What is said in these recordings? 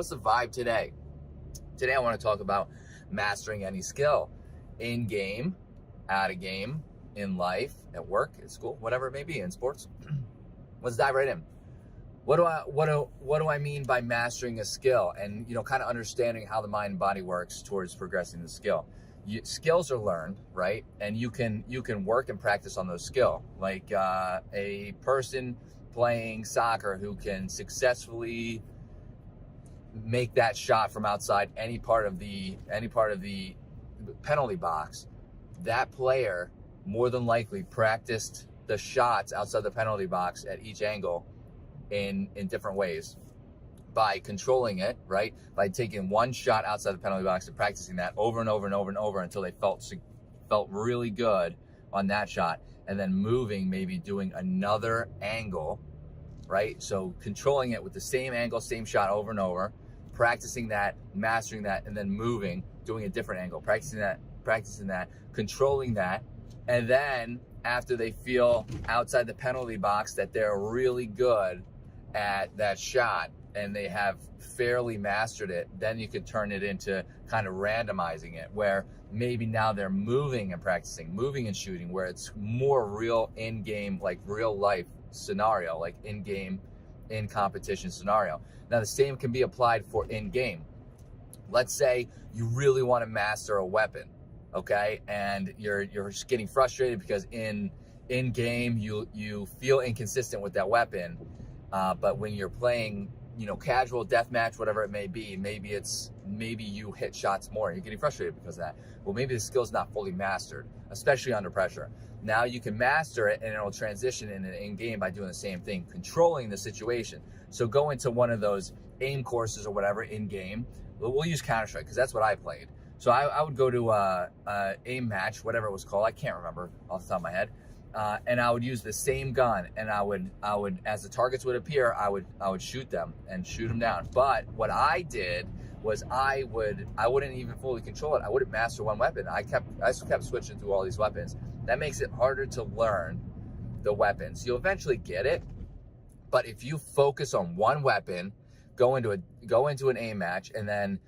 What's the vibe today? Today I want to talk about mastering any skill in game, out of game, in life, at work, at school, whatever it may be, in sports. Let's dive right in. What do I mean by mastering a skill, and kind of understanding how the mind and body works towards progressing the skill. Skills are learned, right? And you can work and practice on those skills. Like a person playing soccer who can successfully make that shot from outside any part of the penalty box. That player more than likely practiced the shots outside the penalty box at each angle in different ways by controlling it, right? By taking one shot outside the penalty box and practicing that over and over and over and over until they felt really good on that shot, and then moving, maybe doing another angle, right? So controlling it with the same angle, same shot over and over, practicing that, mastering that, and then moving, doing a different angle, practicing that, controlling that. And then after they feel outside the penalty box that they're really good at that shot and they have fairly mastered it, then you could turn it into kind of randomizing it, where maybe now they're moving and practicing, moving and shooting, where it's more real in-game, like real life scenario, like in-game, in competition scenario. Now the same can be applied for in-game. Let's say you really want to master a weapon, okay? And you're just getting frustrated because in game you feel inconsistent with that weapon, but when you're playing, casual deathmatch, whatever it may be, maybe you hit shots more and you're getting frustrated because of that. Well, maybe the skill's not fully mastered, especially under pressure. Now you can master it and it'll transition in game by doing the same thing, controlling the situation. So go into one of those aim courses or whatever in game. We'll use Counter-Strike because that's what I played. So I would go to a aim match, whatever it was called. I can't remember off the top of my head. And I would use the same gun, and I would, as the targets would appear, I would shoot them and shoot them down. But what I did was I wouldn't even fully control it. I wouldn't master one weapon. I just kept switching through all these weapons. That makes it harder to learn the weapons. You'll eventually get it, but if you focus on one weapon, go into an aim match, and then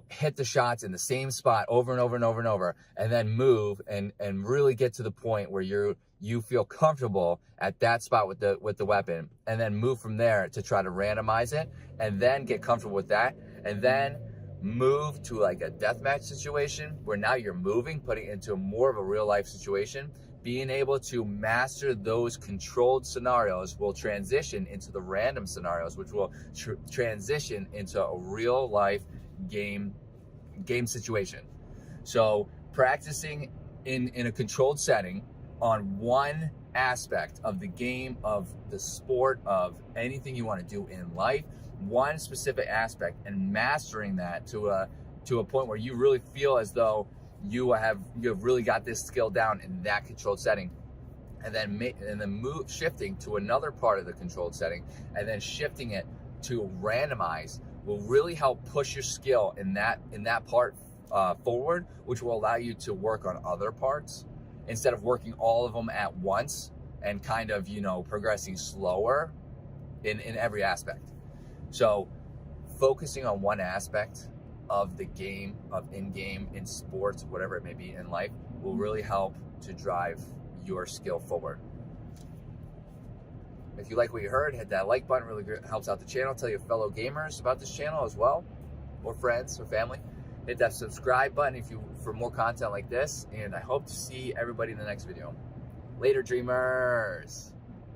hit the shots in the same spot over and over and over and over, and then move and really get to the point where you feel comfortable at that spot with the weapon, and then move from there to try to randomize it, and then get comfortable with that, and then move to like a deathmatch situation where now you're moving, putting it into more of a real life situation. Being able to master those controlled scenarios will transition into the random scenarios, which will transition into a real life game situation. So practicing in a controlled setting on one aspect of the game, of the sport, of anything you want to do in life, one specific aspect, and mastering that to a point where you really feel as though you have really got this skill down in that controlled setting, and then shifting to another part of the controlled setting, and then shifting it to randomize, will really help push your skill in that part forward, which will allow you to work on other parts instead of working all of them at once and kind of progressing slower in every aspect. So focusing on one aspect of the game, of in-game, in sports, whatever it may be in life, will really help to drive your skill forward. If you like what you heard, hit that like button. Really helps out the channel. Tell your fellow gamers about this channel as well, or friends or family. Hit that subscribe button for more content like this, and I hope to see everybody in the next video. Later, dreamers.